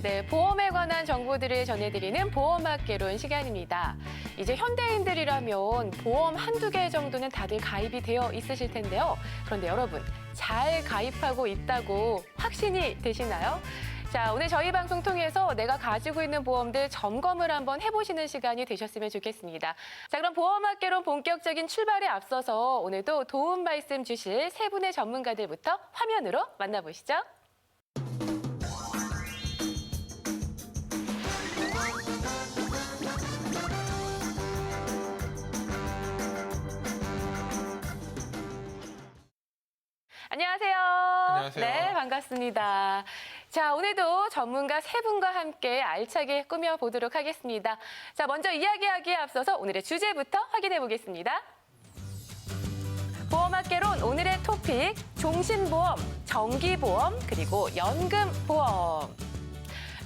네, 보험에 관한 정보들을 전해드리는 보험학개론 시간입니다. 이제 현대인들이라면 보험 한두 개 정도는 다들 가입이 되어 있으실 텐데요. 그런데 여러분, 잘 가입하고 있다고 확신이 되시나요? 자, 오늘 저희 방송 통해서 내가 가지고 있는 보험들 점검을 한번 해보시는 시간이 되셨으면 좋겠습니다. 자, 그럼 보험학개론 본격적인 출발에 앞서서 오늘도 도움 말씀 주실 세 분의 전문가들부터 화면으로 만나보시죠. 안녕하세요. 안녕하세요. 네, 반갑습니다. 자, 오늘도 전문가 세 분과 함께 알차게 꾸며보도록 하겠습니다. 자, 먼저 이야기하기에 앞서서 오늘의 주제부터 확인해 보겠습니다. 보험학개론 오늘의 토픽, 종신보험, 정기보험, 그리고 연금보험.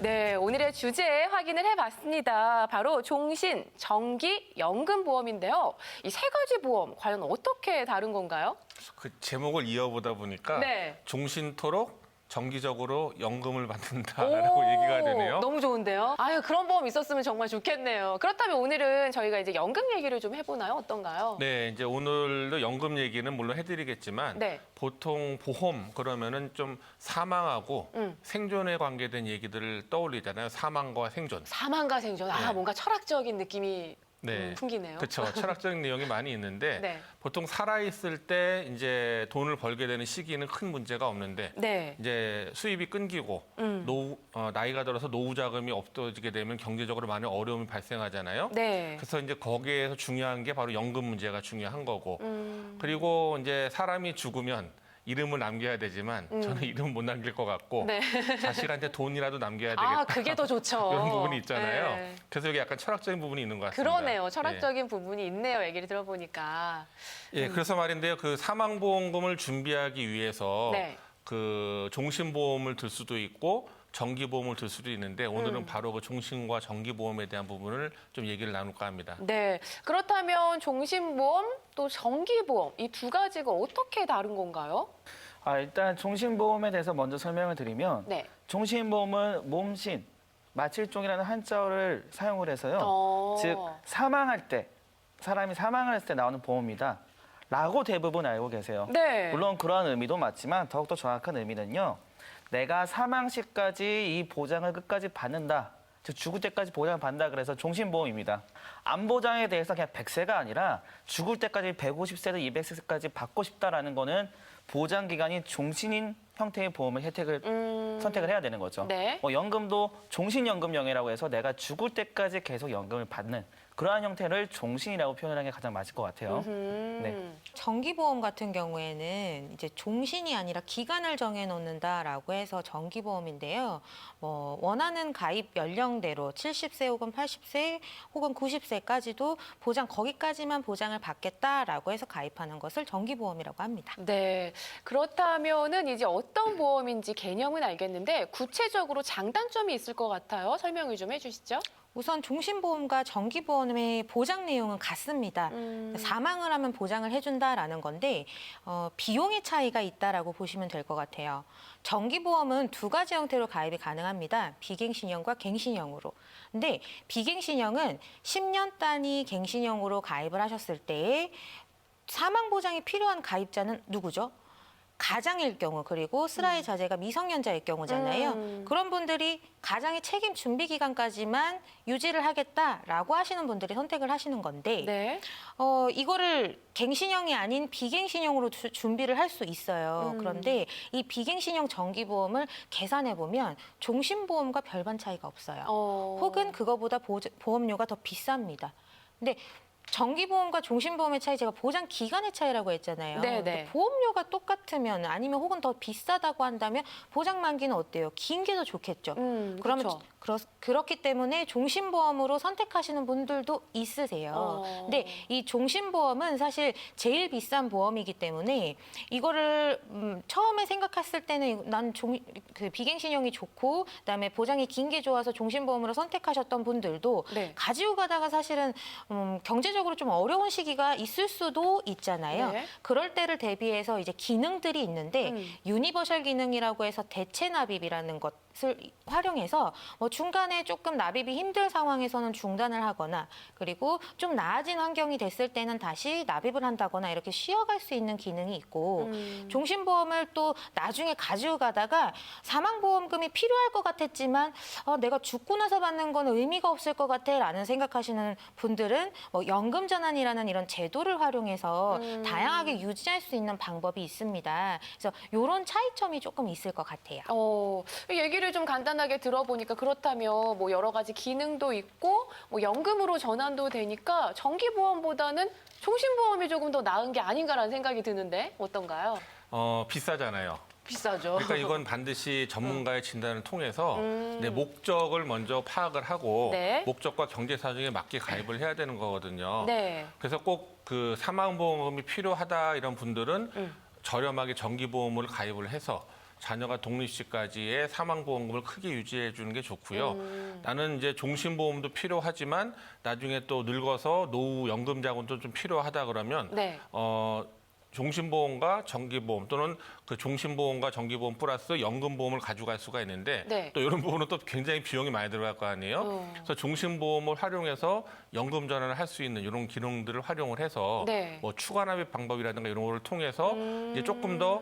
네, 오늘의 주제 확인을 해봤습니다. 바로 종신, 정기, 연금보험인데요. 이 세 가지 보험 과연 어떻게 다른 건가요? 그 제목을 이어보다 보니까 네. 종신토록 정기적으로 연금을 받는다라고 얘기가 되네요. 너무 좋은데요? 아유, 그런 보험 있었으면 정말 좋겠네요. 그렇다면 오늘은 저희가 이제 연금 얘기를 좀 해보나요? 어떤가요? 네, 이제 오늘도 연금 얘기는 물론 해드리겠지만 네. 보통 보험 그러면은 좀 사망하고 생존에 관계된 얘기들을 떠올리잖아요. 사망과 생존. 사망과 생존. 아, 네. 뭔가 철학적인 느낌이 네, 풍기네요. 그렇죠. 철학적인 내용이 많이 있는데 네. 보통 살아있을 때 이제 돈을 벌게 되는 시기는 큰 문제가 없는데 네. 이제 수입이 끊기고 나이가 들어서 노후 자금이 없어지게 되면 경제적으로 많은 어려움이 발생하잖아요. 네. 그래서 이제 거기에서 중요한 게 바로 연금 문제가 중요한 거고 그리고 이제 사람이 죽으면 이름을 남겨야 되지만 저는 이름 못 남길 것 같고 네. 자식한테 돈이라도 남겨야 되겠다. 아, 그게 더 좋죠. 이런 부분이 있잖아요. 네. 그래서 여기 약간 철학적인 부분이 있는 것 같습니다. 그러네요. 철학적인 부분이 있네요. 얘기를 들어보니까. 예, 그래서 말인데요. 그 사망보험금을 준비하기 위해서 네. 그 종신보험을 들 수도 있고 정기보험을 들 수도 있는데 오늘은 바로 그 종신과 정기보험에 대한 부분을 좀 얘기를 나눌까 합니다. 네. 그렇다면 종신보험 또 정기보험 이 두 가지가 어떻게 다른 건가요? 일단 종신보험에 대해서 먼저 설명을 드리면 네. 종신보험은 몸신, 마칠종이라는 한자어를 사용을 해서요. 즉 사망할 때, 사람이 사망을 했을 때 나오는 보험이다 라고 대부분 알고 계세요. 네. 물론 그러한 의미도 맞지만 더욱더 정확한 의미는요. 내가 사망 시까지 이 보장을 끝까지 받는다. 즉 죽을 때까지 보장을 받는다 그래서 종신보험입니다. 암보장에 대해서 그냥 100세가 아니라 죽을 때까지 150세든 200세까지 받고 싶다라는 거는 보장 기간이 종신인 형태의 보험을 선택을 해야 되는 거죠. 네. 연금도 종신연금령이라고 해서 내가 죽을 때까지 계속 연금을 받는 그러한 형태를 종신이라고 표현하는 게 가장 맞을 것 같아요. 네. 정기보험 같은 경우에는 이제 종신이 아니라 기간을 정해놓는다라고 해서 정기보험인데요. 원하는 가입 연령대로 70세 혹은 80세 혹은 90세까지도 거기까지만 보장을 받겠다라고 해서 가입하는 것을 정기보험이라고 합니다. 네. 그렇다면은 이제 어떤 보험인지 개념은 알겠는데 구체적으로 장단점이 있을 것 같아요. 설명을 좀 해주시죠. 우선 종신보험과 정기보험의 보장 내용은 같습니다. 사망을 하면 보장을 해준다라는 건데 비용의 차이가 있다라고 보시면 될 것 같아요. 정기보험은 두 가지 형태로 가입이 가능합니다. 비갱신형과 갱신형으로. 근데 비갱신형은 10년 단위 갱신형으로 가입을 하셨을 때 사망 보장이 필요한 가입자는 누구죠? 가장일 경우 그리고 슬하의 자제가 미성년자일 경우잖아요. 그런 분들이 가장의 책임 준비 기간까지만 유지를 하겠다라고 하시는 분들이 선택을 하시는 건데 네. 이거를 갱신형이 아닌 비갱신형으로 준비를 할 수 있어요. 그런데 이 비갱신형 정기보험을 계산해 보면 종신보험과 별반 차이가 없어요. 혹은 그거보다 보험료가 더 비쌉니다. 근데 정기보험과 종신보험의 차이, 제가 보장 기간의 차이라고 했잖아요. 네네. 보험료가 똑같으면 아니면 혹은 더 비싸다고 한다면 보장 만기는 어때요? 긴 게 더 좋겠죠. 그러면 그렇기 때문에 종신보험으로 선택하시는 분들도 있으세요. 근데 이 종신보험은 사실 제일 비싼 보험이기 때문에 이거를 처음에 생각했을 때는 난 비갱신형이 좋고 그다음에 보장이 긴 게 좋아서 종신보험으로 선택하셨던 분들도 네. 가지고 가다가 사실은 경제적으로 경제적으로 좀 어려운 시기가 있을 수도 있잖아요. 네. 그럴 때를 대비해서 이제 기능들이 있는데 유니버셜 기능이라고 해서 대체 납입이라는 것을 활용해서 뭐 중간에 조금 납입이 힘들 상황에서는 중단을 하거나 그리고 좀 나아진 환경이 됐을 때는 다시 납입을 한다거나 이렇게 쉬어갈 수 있는 기능이 있고 종신보험을 또 나중에 가지고 가다가 사망보험금이 필요할 것 같았지만 내가 죽고 나서 받는 건 의미가 없을 것 같아 라는 생각하시는 분들은 뭐 연금전환이라는 이런 제도를 활용해서 다양하게 유지할 수 있는 방법이 있습니다. 그래서 이런 차이점이 조금 있을 것 같아요. 얘기를 좀 간단하게 들어보니까 그렇다면 뭐 여러 가지 기능도 있고 뭐 연금으로 전환도 되니까 정기보험보다는 종신보험이 조금 더 나은 게 아닌가라는 생각이 드는데 어떤가요? 비싸잖아요. 비싸죠. 그러니까 이건 반드시 전문가의 진단을 통해서 내 목적을 먼저 파악을 하고 네. 목적과 경제 사정에 맞게 가입을 해야 되는 거거든요. 네. 그래서 꼭 그 사망보험이 필요하다 이런 분들은 저렴하게 정기보험을 가입을 해서 자녀가 독립 시까지의 사망보험금을 크게 유지해 주는 게 좋고요. 나는 이제 종신보험도 필요하지만 나중에 또 늙어서 노후 연금 자금도 좀 필요하다 그러면 네. 종신보험과 정기보험 또는 그 종신보험과 정기보험 플러스 연금보험을 가져갈 수가 있는데 네. 또 이런 부분은 또 굉장히 비용이 많이 들어갈 거 아니에요. 그래서 종신보험을 활용해서 연금 전환을 할 수 있는 이런 기능들을 활용을 해서 네. 뭐 추가납입 방법이라든가 이런 거를 통해서 이제 조금 더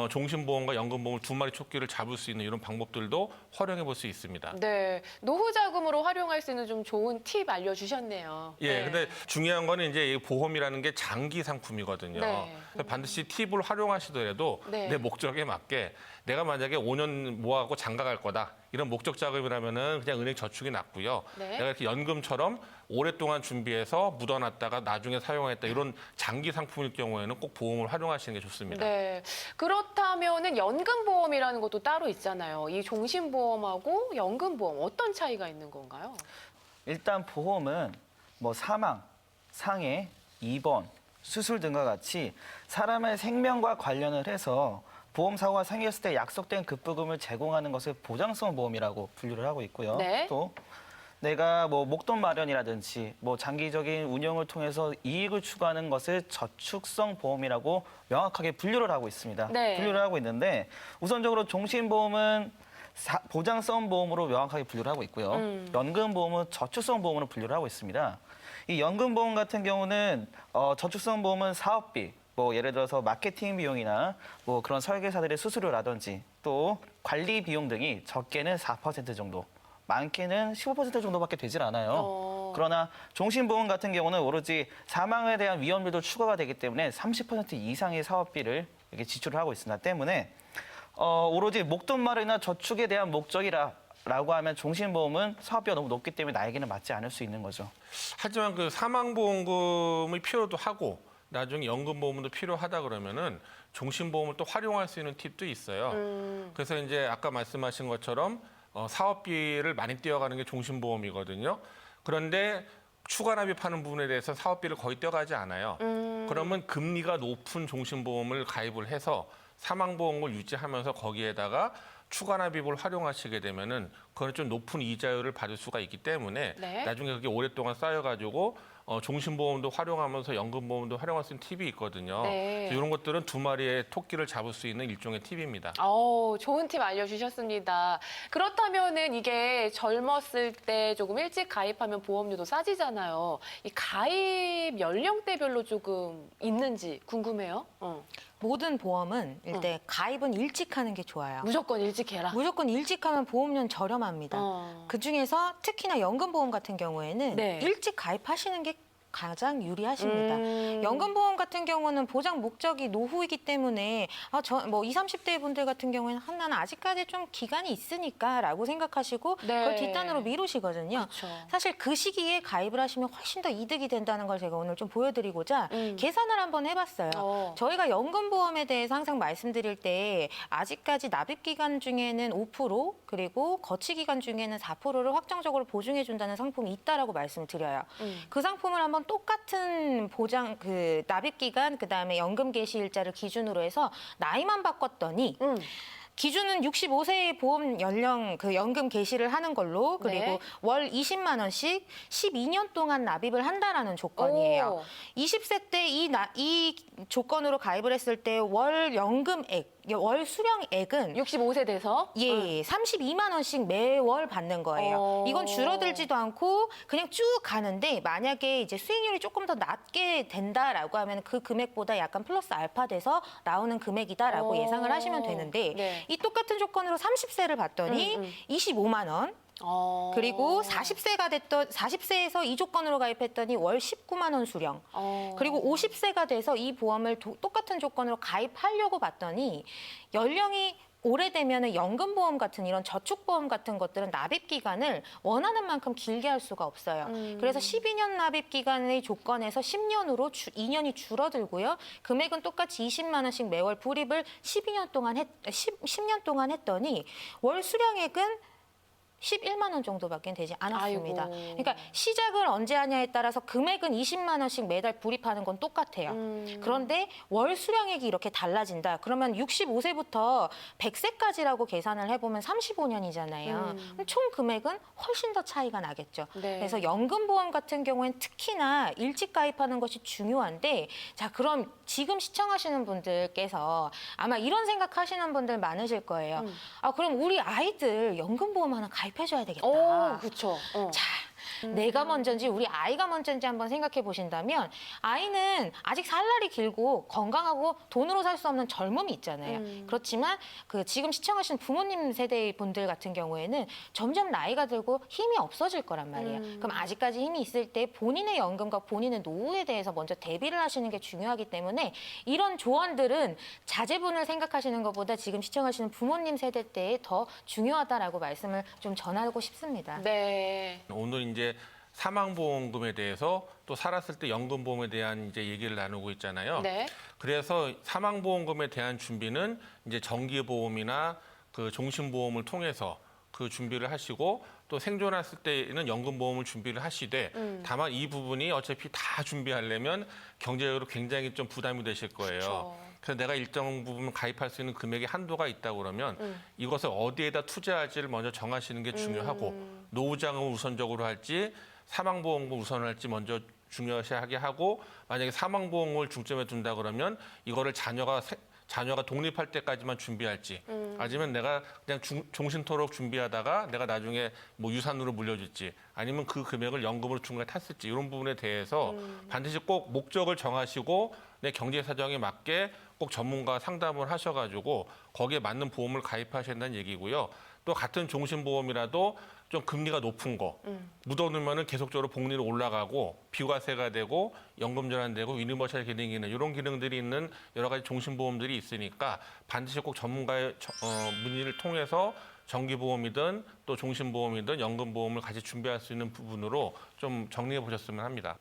종신보험과 연금보험을 두 마리 토끼를 잡을 수 있는 이런 방법들도 활용해 볼 수 있습니다. 네. 노후 자금으로 활용할 수 있는 좀 좋은 팁 알려주셨네요. 예, 네. 근데 중요한 거는 이제 이 보험이라는 게 장기 상품이거든요. 네. 그래서 반드시 팁을 활용하시더라도 네. 내 목적에 맞게 내가 만약에 5년 모아갖고 장가 갈 거다. 이런 목적 자금이라면은 그냥 은행 저축이 낫고요. 네. 내가 이렇게 연금처럼 오랫동안 준비해서 묻어놨다가 나중에 사용했다. 이런 장기 상품일 경우에는 꼭 보험을 활용하시는 게 좋습니다. 네. 그렇다면은 연금보험이라는 것도 따로 있잖아요. 이 종신보험하고 연금보험 어떤 차이가 있는 건가요? 일단 보험은 뭐 사망, 상해, 입원, 수술 등과 같이 사람의 생명과 관련을 해서 보험 사고가 생겼을 때 약속된 급부금을 제공하는 것을 보장성 보험이라고 분류를 하고 있고요. 네. 또 내가 뭐 목돈 마련이라든지 뭐 장기적인 운영을 통해서 이익을 추구하는 것을 저축성 보험이라고 명확하게 분류를 하고 있습니다. 네. 분류를 하고 있는데 우선적으로 종신보험은 보장성 보험으로 명확하게 분류를 하고 있고요. 연금보험은 저축성 보험으로 분류를 하고 있습니다. 이 연금보험 같은 경우는 저축성 보험은 사업비, 뭐 예를 들어서 마케팅 비용이나 뭐 그런 설계사들의 수수료라든지 또 관리 비용 등이 적게는 4% 정도, 많게는 15% 정도밖에 되질 않아요. 그러나 종신보험 같은 경우는 오로지 사망에 대한 위험률도 추가가 되기 때문에 30% 이상의 사업비를 이렇게 지출을 하고 있습니다. 때문에 오로지 목돈 마련이나 저축에 대한 목적이라고 하면 종신보험은 사업비가 너무 높기 때문에 나에게는 맞지 않을 수 있는 거죠. 하지만 그 사망보험금이 필요도 하고 나중에 연금보험도 필요하다 그러면은 종신보험을 또 활용할 수 있는 팁도 있어요. 그래서 이제 아까 말씀하신 것처럼 사업비를 많이 떼어가는 게 종신보험이거든요. 그런데 추가 납입하는 부분에 대해서 사업비를 거의 떼어가지 않아요. 그러면 금리가 높은 종신보험을 가입을 해서 사망보험을 유지하면서 거기에다가 추가 납입을 활용하시게 되면은 그건 좀 높은 이자율을 받을 수가 있기 때문에 네. 나중에 그게 오랫동안 쌓여가지고 종신보험도 활용하면서 연금보험도 활용할 수 있는 팁이 있거든요. 네. 이런 것들은 두 마리의 토끼를 잡을 수 있는 일종의 팁입니다. 좋은 팁 알려주셨습니다. 그렇다면은 이게 젊었을 때 조금 일찍 가입하면 보험료도 싸지잖아요. 이 가입 연령대별로 조금 있는지 궁금해요. 모든 보험은 일단 가입은 일찍 하는 게 좋아요. 무조건 일찍 해라. 무조건 일찍 하면 보험료는 저렴합니다. 그중에서 특히나 연금보험 같은 경우에는 네. 일찍 가입하시는 게 가장 유리하십니다. 연금보험 같은 경우는 보장 목적이 노후이기 때문에 뭐 20, 30대 분들 같은 경우에는 나는 아직까지 좀 기간이 있으니까라고 생각하시고 네. 그걸 뒷단으로 미루시거든요. 그렇죠. 사실 그 시기에 가입을 하시면 훨씬 더 이득이 된다는 걸 제가 오늘 좀 보여드리고자 계산을 한번 해봤어요. 저희가 연금보험에 대해서 항상 말씀드릴 때 아직까지 납입 기간 중에는 5% 그리고 거치 기간 중에는 4%를 확정적으로 보증해 준다는 상품이 있다라고 말씀드려요. 그 상품을 한번 똑같은 보장 납입 기간 그다음에 연금 개시 일자를 기준으로 해서 나이만 바꿨더니 기준은 65세의 보험 연령 그 연금 개시를 하는 걸로 그리고 네. 월 20만 원씩 12년 동안 납입을 한다라는 조건이에요. 오. 20세 때 이 조건으로 가입을 했을 때 월 연금액, 월 수령액은 65세 돼서 예, 32만 원씩 매월 받는 거예요. 이건 줄어들지도 않고 그냥 쭉 가는데 만약에 이제 수익률이 조금 더 낮게 된다라고 하면 그 금액보다 약간 플러스 알파 돼서 나오는 금액이다라고 예상을 하시면 되는데 네. 이 똑같은 조건으로 30세를 받더니 25만 원 그리고 40세에서 이 조건으로 가입했더니 월 19만 원 수령. 그리고 50세가 돼서 이 보험을 똑같은 조건으로 가입하려고 봤더니 연령이 오래되면 연금보험 같은 이런 저축보험 같은 것들은 납입 기간을 원하는 만큼 길게 할 수가 없어요. 그래서 12년 납입 기간의 조건에서 10년으로 2년이 줄어들고요. 금액은 똑같이 20만 원씩 매월 불입을 10년 동안 했더니 월 수령액은 11만 원 정도밖에 되지 않았습니다. 아이고. 그러니까 시작을 언제 하냐에 따라서 금액은 20만 원씩 매달 불입하는 건 똑같아요. 그런데 월 수령액이 이렇게 달라진다. 그러면 65세부터 100세까지라고 계산을 해보면 35년이잖아요. 그럼 총 금액은 훨씬 더 차이가 나겠죠. 네. 그래서 연금보험 같은 경우엔 특히나 일찍 가입하는 것이 중요한데 자 그럼 지금 시청하시는 분들께서 아마 이런 생각하시는 분들 많으실 거예요. 아 그럼 우리 아이들 연금보험 하나 가입해줘야 되겠다. 오, 그렇죠. 자, 내가 먼저인지 우리 아이가 먼저인지 한번 생각해 보신다면 아이는 아직 살 날이 길고 건강하고 돈으로 살 수 없는 젊음이 있잖아요. 그렇지만 그 지금 시청하시는 부모님 세대의 분들 같은 경우에는 점점 나이가 들고 힘이 없어질 거란 말이에요. 그럼 아직까지 힘이 있을 때 본인의 연금과 본인의 노후에 대해서 먼저 대비를 하시는 게 중요하기 때문에 이런 조언들은 자제분을 생각하시는 것보다 지금 시청하시는 부모님 세대 때에 더 중요하다라고 말씀을 좀 전하고 싶습니다. 네. 오늘 이제 사망보험금에 대해서 또 살았을 때 연금보험에 대한 이제 얘기를 나누고 있잖아요. 네. 그래서 사망보험금에 대한 준비는 이제 정기보험이나 그 종신보험을 통해서 그 준비를 하시고 또 생존했을 때는 연금보험을 준비를 하시되 다만 이 부분이 어차피 다 준비하려면 경제적으로 굉장히 좀 부담이 되실 거예요. 그렇죠. 그래서 내가 일정 부분 가입할 수 있는 금액의 한도가 있다고 그러면 이것을 어디에다 투자할지를 먼저 정하시는 게 중요하고 노후자금을 우선적으로 할지 사망보험을 우선할지 먼저 중요시하게 하고 만약에 사망보험을 중점에 둔다 그러면 이거를 자녀가 독립할 때까지만 준비할지 아니면 내가 그냥 종신토록 준비하다가 내가 나중에 뭐 유산으로 물려줄지 아니면 그 금액을 연금으로 중간에 탔을지 이런 부분에 대해서 반드시 꼭 목적을 정하시고 내 경제 사정에 맞게 꼭 전문가 상담을 하셔가지고 거기에 맞는 보험을 가입하셔야 한다는 얘기고요. 또 같은 종신보험이라도 좀 금리가 높은 거 묻어두면은 계속적으로 복리로 올라가고 비과세가 되고 연금 전환되고 유니버셜 기능이 있는 이런 기능들이 있는 여러 가지 종신보험들이 있으니까 반드시 꼭 전문가의 문의를 통해서 정기보험이든 또 종신보험이든 연금보험을 같이 준비할 수 있는 부분으로 좀 정리해 보셨으면 합니다.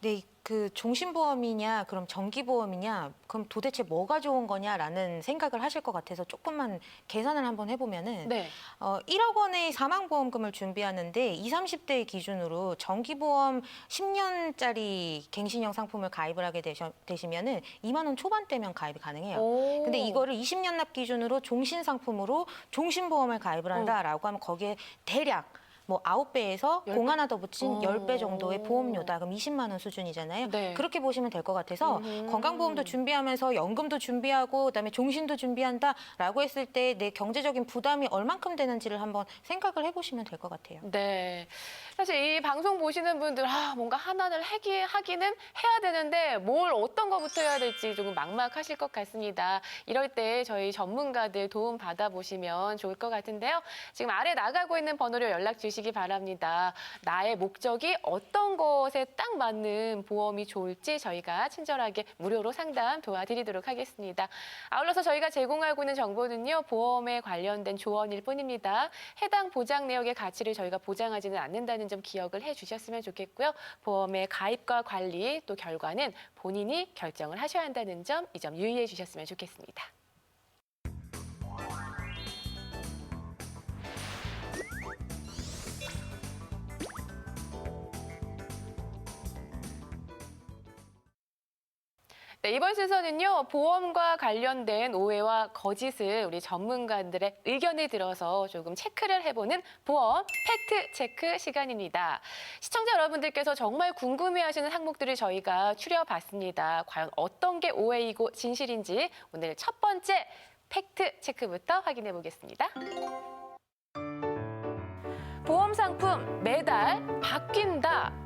네, 그 종신보험이냐 그럼 정기보험이냐 그럼 도대체 뭐가 좋은 거냐라는 생각을 하실 것 같아서 조금만 계산을 한번 해보면은 네. 1억 원의 사망보험금을 준비하는데 20, 30대 기준으로 정기보험 10년짜리 갱신형 상품을 가입을 하게 되시면은 2만 원 초반대면 가입이 가능해요. 오. 근데 이거를 20년 납 기준으로 종신 상품으로 종신보험을 가입을 한다라고 하면 거기에 대략 뭐 9배에서 10배? 공 하나 더 붙인 10배 정도의 보험료다. 그럼 20만 원 수준이잖아요. 네. 그렇게 보시면 될 것 같아서 건강보험도 준비하면서 연금도 준비하고 그다음에 종신도 준비한다라고 했을 때 내 경제적인 부담이 얼만큼 되는지를 한번 생각을 해보시면 될 것 같아요. 네. 사실 이 방송 보시는 분들 뭔가 하나를 하기는 해야 되는데 뭘 어떤 거부터 해야 될지 조금 막막하실 것 같습니다. 이럴 때 저희 전문가들 도움 받아보시면 좋을 것 같은데요. 지금 아래 나가고 있는 번호로 연락 주시기 바랍니다. 나의 목적이 어떤 것에 딱 맞는 보험이 좋을지 저희가 친절하게 무료로 상담 도와드리도록 하겠습니다. 아울러서 저희가 제공하고 있는 정보는요. 보험에 관련된 조언일 뿐입니다. 해당 보장 내역의 가치를 저희가 보장하지는 않는다는 점 기억을 해주셨으면 좋겠고요. 보험의 가입과 관리 또 결과는 본인이 결정을 하셔야 한다는 점, 이 점 유의해 주셨으면 좋겠습니다. 네, 이번 순서는요, 보험과 관련된 오해와 거짓을 우리 전문가들의 의견을 들어서 조금 체크를 해보는 보험 팩트 체크 시간입니다. 시청자 여러분들께서 정말 궁금해하시는 항목들을 저희가 추려봤습니다. 과연 어떤 게 오해이고 진실인지 오늘 첫 번째 팩트 체크부터 확인해 보겠습니다. 보험 상품 매달 바뀐다.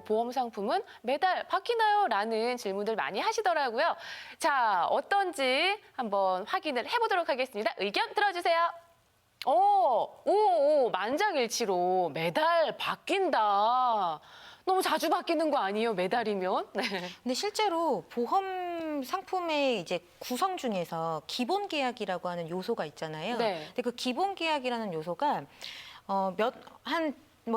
보험 상품은 매달 바뀌나요? 라는 질문들 많이 하시더라고요. 자, 어떤지 한번 확인을 해보도록 하겠습니다. 의견 들어주세요. 만장일치로 매달 바뀐다. 너무 자주 바뀌는 거 아니에요? 매달이면? 네. 근데 실제로 보험 상품의 이제 구성 중에서 기본 계약이라고 하는 요소가 있잖아요. 네. 근데 그 기본 계약이라는 요소가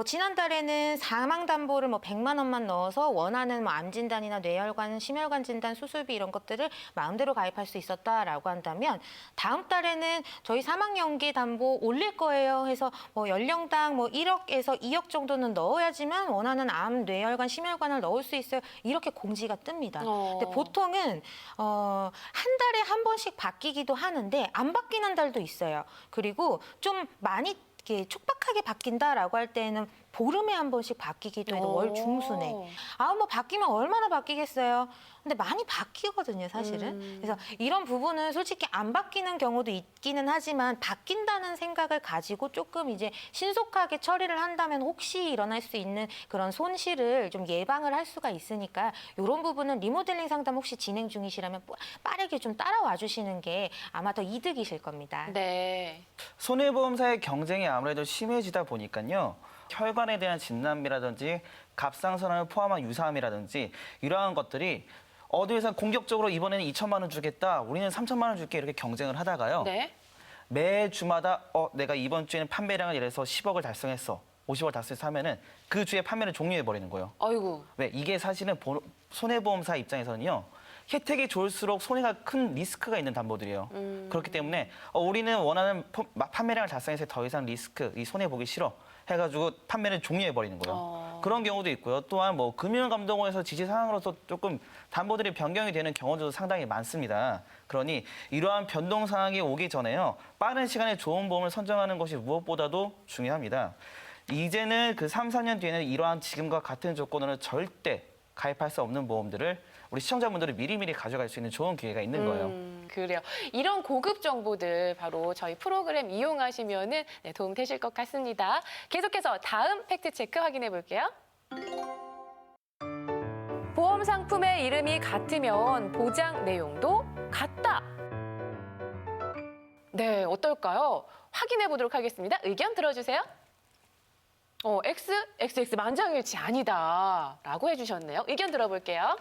지난달에는 사망 담보를 100만 원만 넣어서 원하는 암 진단이나 뇌혈관, 심혈관 진단, 수술비 이런 것들을 마음대로 가입할 수 있었다라고 한다면 다음 달에는 저희 사망 연기 담보 올릴 거예요 해서 연령당 1억에서 2억 정도는 넣어야지만 원하는 암, 뇌혈관, 심혈관을 넣을 수 있어요. 이렇게 공지가 뜹니다. 근데 보통은 한 달에 한 번씩 바뀌기도 하는데 안 바뀌는 달도 있어요. 그리고 좀 많이 이렇게 촉박하게 바뀐다라고 할 때는 보름에 한 번씩 바뀌기도 해요. 월 중순에. 바뀌면 얼마나 바뀌겠어요. 근데 많이 바뀌거든요, 사실은. 그래서 이런 부분은 솔직히 안 바뀌는 경우도 있기는 하지만 바뀐다는 생각을 가지고 조금 이제 신속하게 처리를 한다면 혹시 일어날 수 있는 그런 손실을 좀 예방을 할 수가 있으니까 이런 부분은 리모델링 상담 혹시 진행 중이시라면 빠르게 좀 따라와 주시는 게 아마 더 이득이실 겁니다. 네. 손해보험사의 경쟁이 아무래도 심해지다 보니까요. 혈관에 대한 진단비라든지 갑상선암을 포함한 유사암이라든지 이러한 것들이 어디 회사 공격적으로 이번에는 2천만 원 주겠다, 우리는 3천만 원 줄게 이렇게 경쟁을 하다가요. 네. 매 주마다 내가 이번 주에는 판매량을 예를 들어서 10억을 달성했어. 50억을 달성해서 하면은 그 주에 판매를 종료해버리는 거예요. 아이고. 왜? 이게 사실은 손해보험사 입장에서는요. 혜택이 좋을수록 손해가 큰 리스크가 있는 담보들이에요. 그렇기 때문에 우리는 원하는 판매량을 달성해서 더 이상 리스크, 이 손해 보기 싫어 해가지고 판매를 종료해버리는 거예요. 그런 경우도 있고요. 또한 금융감독원에서 지시 사항으로서 조금 담보들이 변경이 되는 경우도 상당히 많습니다. 그러니 이러한 변동 상황이 오기 전에요. 빠른 시간에 좋은 보험을 선정하는 것이 무엇보다도 중요합니다. 이제는 그 3, 4년 뒤에는 이러한 지금과 같은 조건으로 절대 가입할 수 없는 보험들을 우리 시청자분들이 미리미리 가져갈 수 있는 좋은 기회가 있는 거예요. 그래요. 이런 고급 정보들 바로 저희 프로그램 이용하시면은 도움 되실 것 같습니다. 계속해서 다음 팩트 체크 확인해 볼게요. 보험 상품의 이름이 같으면 보장 내용도 같다. 네, 어떨까요? 확인해 보도록 하겠습니다. 의견 들어주세요. XXX 만장일치 아니다라고 해주셨네요. 의견 들어볼게요.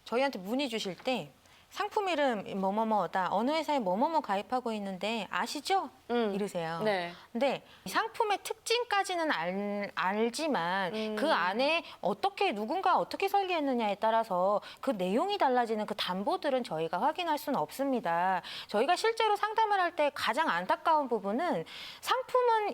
저희한테 문의 주실 때 상품 이름 뭐뭐뭐다, 어느 회사에 뭐뭐뭐 가입하고 있는데 아시죠? 이러세요. 네. 근데 이 상품의 특징까지는 알지만 그 안에 누군가 어떻게 설계했느냐에 따라서 그 내용이 달라지는 그 담보들은 저희가 확인할 수는 없습니다. 저희가 실제로 상담을 할 때 가장 안타까운 부분은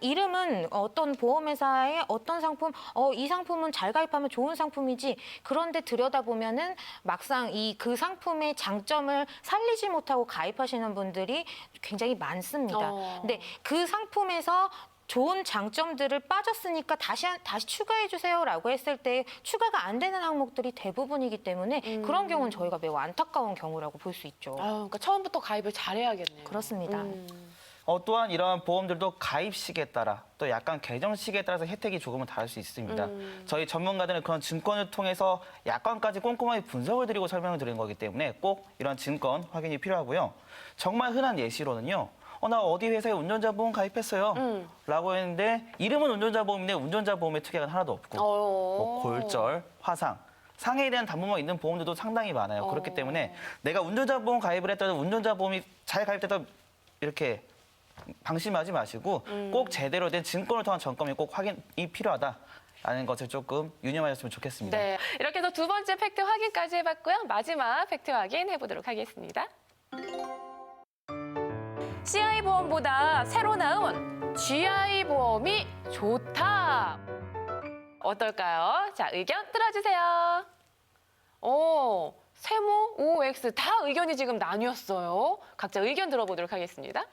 이름은 어떤 보험회사의 어떤 상품, 이 상품은 잘 가입하면 좋은 상품이지. 그런데 들여다보면은 막상 그 상품의 장점을 살리지 못하고 가입하시는 분들이 굉장히 많습니다. 근데 그 상품에서 좋은 장점들을 빠졌으니까 다시 추가해 주세요라고 했을 때 추가가 안 되는 항목들이 대부분이기 때문에 그런 경우는 저희가 매우 안타까운 경우라고 볼 수 있죠. 그러니까 처음부터 가입을 잘해야겠네요. 그렇습니다. 또한 이러한 보험들도 가입 시기에 따라 또 약간 계정 시기에 따라서 혜택이 조금은 다를 수 있습니다. 저희 전문가들은 그런 증권을 통해서 약관까지 꼼꼼하게 분석을 드리고 설명을 드리는 거기 때문에 꼭 이런 증권 확인이 필요하고요. 정말 흔한 예시로는요. 나 어디 회사에 운전자 보험 가입했어요. 라고 했는데 이름은 운전자 보험인데 운전자 보험의 특약은 하나도 없고 골절, 화상, 상해에 대한 담보만 있는 보험들도 상당히 많아요. 그렇기 때문에 내가 운전자 보험 가입을 했다고 운전자 보험이 잘 가입됐다 이렇게 방심하지 마시고 꼭 제대로 된 증권을 통한 점검이 꼭 확인이 필요하다라는 것을 조금 유념하셨으면 좋겠습니다. 네, 이렇게 해서 두 번째 팩트 확인까지 해봤고요. 마지막 팩트 확인 해보도록 하겠습니다. CI 보험보다 새로 나온 GI 보험이 좋다. 어떨까요? 자, 의견 들어주세요. 세모, OX 다 의견이 지금 나뉘었어요. 각자 의견 들어보도록 하겠습니다.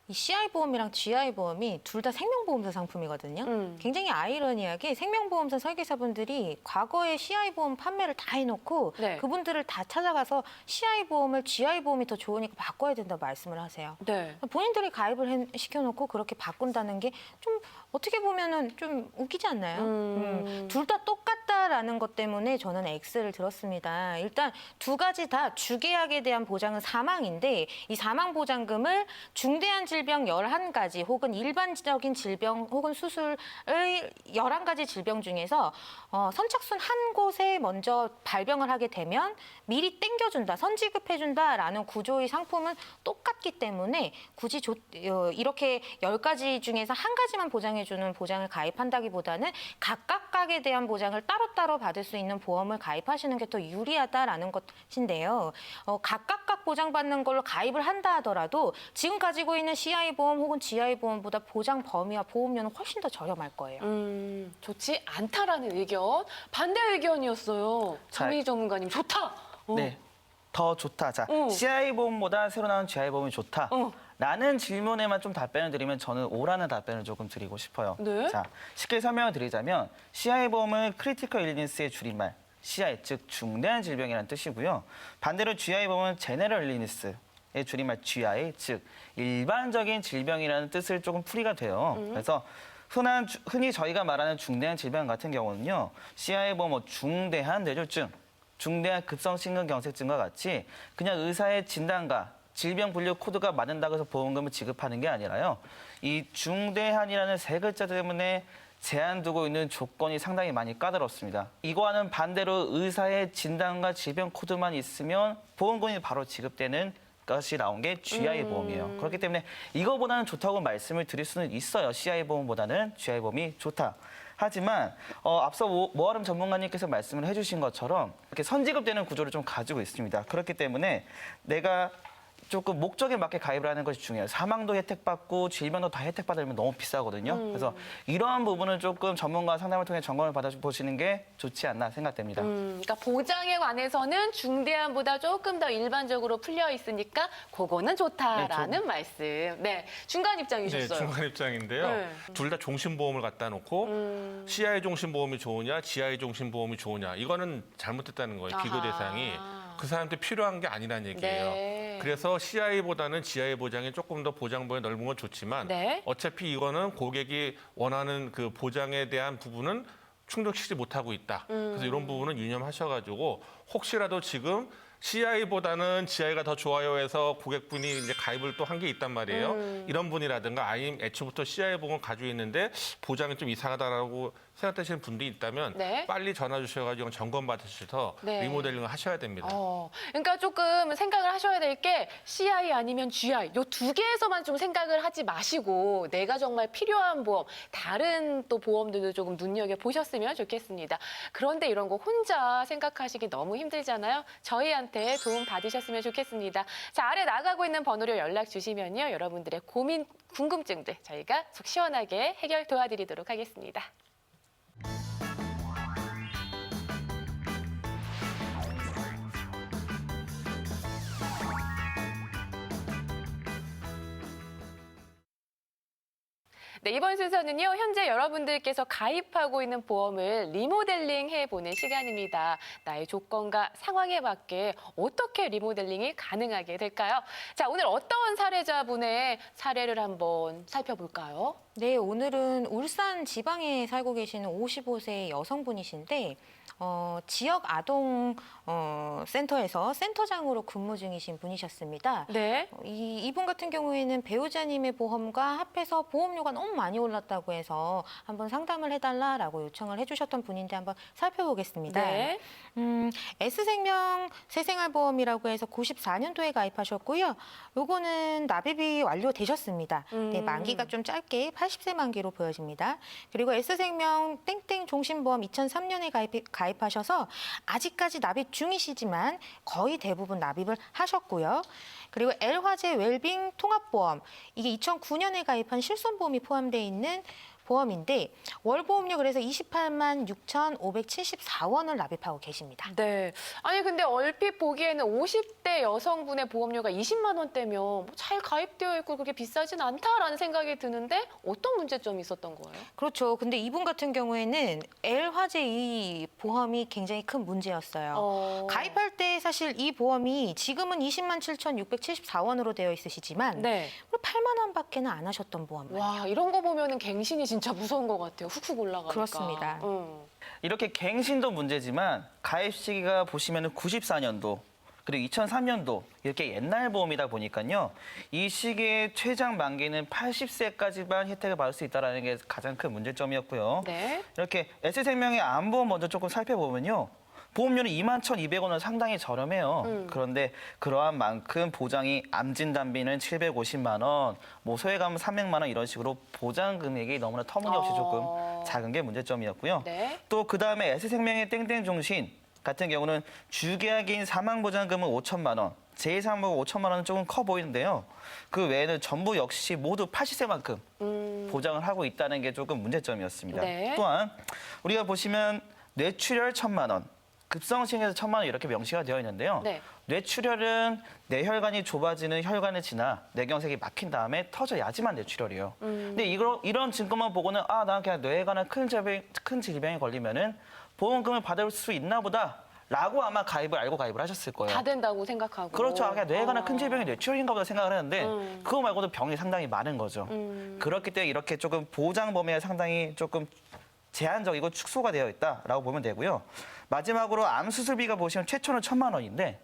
이 CI보험이랑 GI보험이 둘 다 생명보험사 상품이거든요. 굉장히 아이러니하게 생명보험사 설계사분들이 과거에 CI보험 판매를 다 해놓고 네. 그분들을 다 찾아가서 CI보험을 GI보험이 더 좋으니까 바꿔야 된다고 말씀을 하세요. 네. 본인들이 가입을 시켜놓고 그렇게 바꾼다는 게 좀 어떻게 보면은 좀 웃기지 않나요? 둘 다 똑같다라는 것 때문에 저는 X를 들었습니다. 일단 두 가지 다 주계약에 대한 보장은 사망인데 이 사망보장금을 중대한 질병 11가지 혹은 일반적인 질병 혹은 수술의 11가지 질병 중에서 선착순 한 곳에 먼저 발병을 하게 되면 미리 땡겨준다, 선지급해준다라는 구조의 상품은 똑같기 때문에 굳이 이렇게 10가지 중에서 한 가지만 보장해주는 보장을 가입한다기보다는 각각에 대한 보장을 따로따로 받을 수 있는 보험을 가입하시는 게 더 유리하다라는 것인데요. 각각 보장받는 걸로 가입을 한다 하더라도 지금 가지고 있는 CI보험 혹은 GI보험보다 보장 범위와 보험료는 훨씬 더 저렴할 거예요. 좋지 않다라는 의견, 반대 의견이었어요. 자, 정미 전문가님, 좋다. 네. 더 좋다. 자, 어. CI보험보다 새로 나온 GI보험이 좋다. 어. 라는 질문에만 좀 답변을 드리면 저는 오라는 답변을 조금 드리고 싶어요. 네. 자, 쉽게 설명을 드리자면 CI보험은 크리티컬 일리니스의 줄임말, CI, 즉 중대한 질병이라는 뜻이고요. 반대로 GI보험은 제네럴 일리니스의 줄임말 GI, 즉 일반적인 질병이라는 뜻을 조금 풀이가 돼요. 그래서 흔히 저희가 말하는 중대한 질병 같은 경우는요. CI보험 중대한 뇌졸중, 중대한 급성심근경색증과 같이 그냥 의사의 진단과 질병 분류 코드가 맞는다고 해서 보험금을 지급하는 게 아니라요. 이 중대한이라는 세 글자 때문에 제한 두고 있는 조건이 상당히 많이 까다롭습니다. 이거와는 반대로 의사의 진단과 질병 코드만 있으면 보험금이 바로 지급되는 것이 나온 게 GI보험이에요. 그렇기 때문에 이거보다는 좋다고 말씀을 드릴 수는 있어요. CI보험보다는 GI보험이 좋다. 하지만 앞서 모아름 전문가님께서 말씀을 해주신 것처럼 이렇게 선지급되는 구조를 좀 가지고 있습니다. 그렇기 때문에 내가 조금 목적에 맞게 가입을 하는 것이 중요해요. 사망도 혜택받고 질병도 다 혜택받으면 너무 비싸거든요. 그래서 이러한 부분은 조금 전문가 상담을 통해 점검을 받아보시는 게 좋지 않나 생각됩니다. 그러니까 보장에 관해서는 중대한보다 조금 더 일반적으로 풀려 있으니까 그거는 좋다라는 말씀. 네, 중간 네, 입장이셨어요. 중간 입장인데요. 네. 둘 다 종신보험을 갖다 놓고 CI 종신보험이 좋으냐, GI 종신보험이 좋으냐 이거는 잘못됐다는 거예요. 비교 아하. 대상이 그 사람한테 필요한 게 아니라는 얘기예요. 네. 그래서 CI보다는 GI 보장이 조금 더 보장보에 넓은 건 좋지만 네. 어차피 이거는 고객이 원하는 그 보장에 대한 부분은 충족시키지 못하고 있다. 그래서 이런 부분은 유념하셔가지고 혹시라도 지금 CI보다는 GI가 더 좋아요 해서 고객분이 이제 가입을 또 한 게 있단 말이에요. 이런 분이라든가 아니면 애초부터 CI 보험을 가지고 있는데 보장이 좀 이상하다라고 생각되시는 분들이 있다면 네. 빨리 전화 주셔가지고 점검 받으셔서 네. 리모델링을 하셔야 됩니다. 그러니까 조금 생각을 하셔야 될 게 CI 아니면 GI 요 두 개에서만 좀 생각을 하지 마시고 내가 정말 필요한 보험, 다른 또 보험들도 조금 눈여겨 보셨으면 좋겠습니다. 그런데 이런 거 혼자 생각하시기 너무 힘들잖아요. 저희한테 도움 받으셨으면 좋겠습니다. 자, 아래 나가고 있는 번호로 연락 주시면요. 여러분들의 고민, 궁금증들 저희가 속 시원하게 해결 도와드리도록 하겠습니다. 네, 이번 순서는요, 현재 여러분들께서 가입하고 있는 보험을 리모델링 해보는 시간입니다. 나의 조건과 상황에 맞게 어떻게 리모델링이 가능하게 될까요? 자, 오늘 어떤 사례자분의 사례를 한번 살펴볼까요? 네, 오늘은 울산 지방에 살고 계시는 55세 여성분이신데 지역 아동 센터에서 센터장으로 근무 중이신 분이셨습니다. 네. 이분 같은 경우에는 배우자님의 보험과 합해서 보험료가 너무 많이 올랐다고 해서 한번 상담을 해달라라고 요청을 해주셨던 분인데 한번 살펴보겠습니다. 네. S생명 새생활보험이라고 해서 94년도에 가입하셨고요. 요거는 납입이 완료되셨습니다. 네, 만기가 좀 짧게 80세 만기로 보여집니다. 그리고 S생명 땡땡 종신보험 2003년에 가입하셔서 아직까지 납입 중이시지만 거의 대부분 납입을 하셨고요. 그리고 L화재 웰빙 통합보험 이게 2009년에 가입한 실손보험이 포함되어 있는 보험인데 월 보험료 그래서 28만 6,574원을 납입하고 계십니다. 네. 아니 근데 얼핏 보기에는 50대 여성분의 보험료가 20만 원대면 뭐잘 가입되어 있고 그렇게 비싸진 않다라는 생각이 드는데 어떤 문제점이 있었던 거예요? 그렇죠. 근데 이분 같은 경우에는 L화재 이 보험이 굉장히 큰 문제였어요. 가입할 때 사실 이 보험이 지금은 20만 7,674원으로 되어 있으시지만 네. 8만 원밖에는 안 하셨던 보험이에요. 와 이런 거 보면은 갱신이 진짜 무서운 것 같아요. 훅훅 올라가니까. 그렇습니다. 이렇게 갱신도 문제지만 가입 시기가 보시면 94년도 그리고 2003년도 이렇게 옛날 보험이다 보니까요. 이 시기에 최장 만기는 80세까지만 혜택을 받을 수 있다는 게 가장 큰 문제점이었고요. 네. 이렇게 S생명의 암보험 먼저 조금 살펴보면요. 보험료는 21,200원은 상당히 저렴해요. 그런데 그러한 만큼 보장이 암 진단비는 750만 원, 뭐 소외감은 300만 원 이런 식으로 보장 금액이 너무나 터무니없이 조금 작은 게 문제점이었고요. 네. 또 그다음에 S생명의 땡땡종신 같은 경우는 주계약인 사망보장금은 5천만 원, 제2사망보험 5천만 원은 조금 커 보이는데요. 그 외에는 전부 역시 모두 80세만큼 보장을 하고 있다는 게 조금 문제점이었습니다. 네. 또한 우리가 보시면 뇌출혈 1,000만 원, 급성심에서 1,000만 원 이렇게 명시가 되어 있는데요. 네. 뇌출혈은 뇌혈관이 좁아지는 혈관을 지나 뇌경색이 막힌 다음에 터져야지만 뇌출혈이에요. 근데 이런 증거만 보고는 난 그냥 뇌관에 큰 질병에 걸리면은 보험금을 받을 수 있나 보다라고 아마 알고 가입을 하셨을 거예요. 다 된다고 생각하고. 그렇죠. 그냥 뇌관에 큰 질병이 뇌출혈인가 보다 생각을 했는데 그거 말고도 병이 상당히 많은 거죠. 그렇기 때문에 이렇게 조금 보장 범위가 상당히 조금 제한적이고 축소가 되어 있다라고 보면 되고요. 마지막으로 암 수술비가 보시면 최초는 1,000만 원인데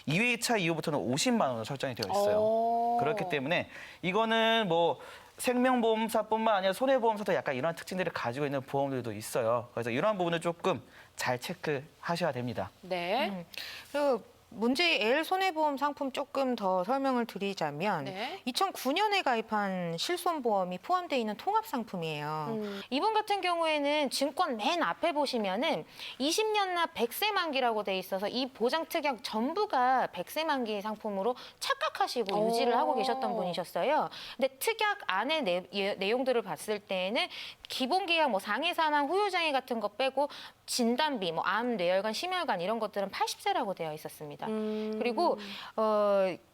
2회차 이후부터는 50만 원으로 설정이 되어 있어요. 그렇기 때문에 이거는 뭐 생명보험사뿐만 아니라 손해보험사도 약간 이러한 특징들을 가지고 있는 보험들도 있어요. 그래서 이러한 부분을 조금 잘 체크하셔야 됩니다. 네. 그리고 문제의 L 손해보험 상품 조금 더 설명을 드리자면 네. 2009년에 가입한 실손보험이 포함되어 있는 통합상품이에요. 이분 같은 경우에는 증권 맨 앞에 보시면은 20년 납 100세 만기라고 돼 있어서 이 보장 특약 전부가 100세 만기 상품으로 착각하시고 유지를 하고 계셨던 분이셨어요. 근데 특약 안에 내용들을 봤을 때는 기본 계약 뭐 상해 사망 후유 장애 같은 거 빼고 진단비 뭐 암, 뇌혈관, 심혈관 이런 것들은 80세라고 되어 있었습니다. 그리고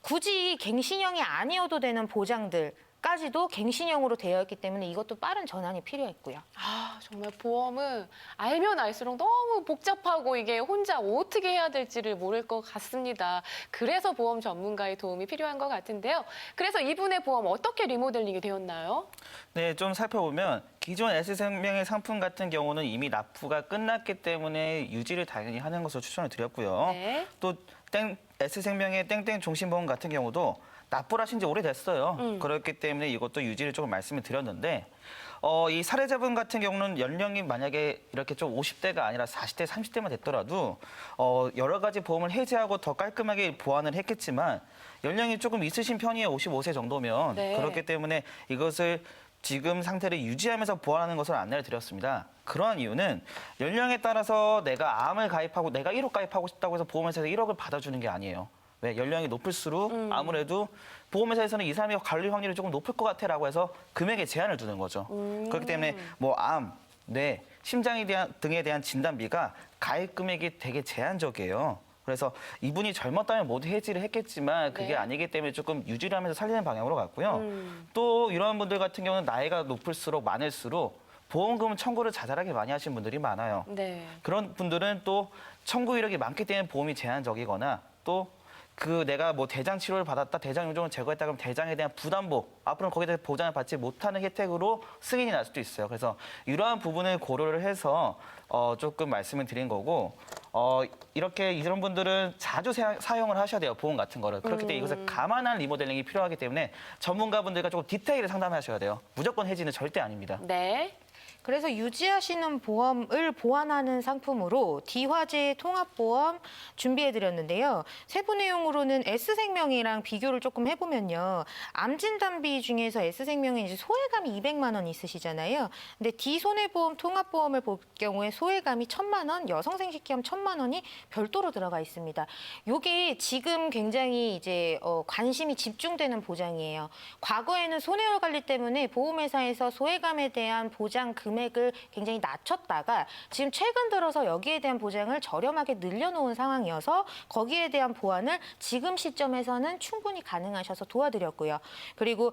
굳이 갱신형이 아니어도 되는 보장들까지도 갱신형으로 되어 있기 때문에 이것도 빠른 전환이 필요했고요. 정말 보험은 알면 알수록 너무 복잡하고 이게 혼자 어떻게 해야 될지를 모를 것 같습니다. 그래서 보험 전문가의 도움이 필요한 것 같은데요. 그래서 이분의 보험 어떻게 리모델링이 되었나요? 네, 좀 살펴보면 기존 S생명의 상품 같은 경우는 이미 납부가 끝났기 때문에 유지를 당연히 하는 것을 추천을 드렸고요. 네. 또 S생명의 땡땡 종신보험 같은 경우도 납부를 하신 지 오래됐어요. 그렇기 때문에 이것도 유지를 조금 말씀을 드렸는데 이 사례자분 같은 경우는 연령이 만약에 이렇게 좀 50대가 아니라 40대, 30대만 됐더라도 여러 가지 보험을 해지하고 더 깔끔하게 보완을 했겠지만 연령이 조금 있으신 편이에요. 55세 정도면. 네. 그렇기 때문에 이것을 지금 상태를 유지하면서 보완하는 것을 안내를 드렸습니다. 그러한 이유는 연령에 따라서 내가 암을 가입하고 내가 1억 가입하고 싶다고 해서 보험회사에서 1억을 받아주는 게 아니에요. 왜? 연령이 높을수록 아무래도 보험회사에서는 이 사람이 관리 확률이 조금 높을 것 같아라고 해서 금액에 제한을 두는 거죠. 그렇기 때문에 뭐 암, 뇌, 심장에 대한 등에 대한 진단비가 가입 금액이 되게 제한적이에요. 그래서 이분이 젊었다면 모두 해지를 했겠지만 그게 네. 아니기 때문에 조금 유지를 하면서 살리는 방향으로 갔고요. 또 이런 분들 같은 경우는 나이가 높을수록 많을수록 보험금 청구를 자잘하게 많이 하신 분들이 많아요. 네. 그런 분들은 또 청구 이력이 많기 때문에 보험이 제한적이거나 또 내가 뭐 대장 치료를 받았다, 대장 요정을 제거했다 그러면 대장에 대한 부담보, 앞으로는 거기에 대해서 보장을 받지 못하는 혜택으로 승인이 날 수도 있어요. 그래서 이러한 부분을 고려를 해서 조금 말씀을 드린 거고 이렇게 이런 분들은 자주 사용을 하셔야 돼요. 보험 같은 거를. 그렇기 때문에 이것을 감안한 리모델링이 필요하기 때문에 전문가분들과 조금 디테일을 상담하셔야 돼요. 무조건 해지는 절대 아닙니다. 네. 그래서 유지하시는 보험을 보완하는 상품으로 D화재 통합보험 준비해드렸는데요. 세부 내용으로는 S생명이랑 비교를 조금 해보면요. 암진단비 중에서 S생명에 이제 소외감이 200만 원 있으시잖아요. 근데 D손해보험 통합보험을 볼 경우에 소외감이 1,000만 원, 여성생식기암 1,000만 원이 별도로 들어가 있습니다. 요게 지금 굉장히 이제 관심이 집중되는 보장이에요. 과거에는 손해율 관리 때문에 보험회사에서 소외감에 대한 보장 금액을 굉장히 낮췄다가 지금 최근 들어서 여기에 대한 보장을 저렴하게 늘려놓은 상황이어서 거기에 대한 보완을 지금 시점에서는 충분히 가능하셔서 도와드렸고요. 그리고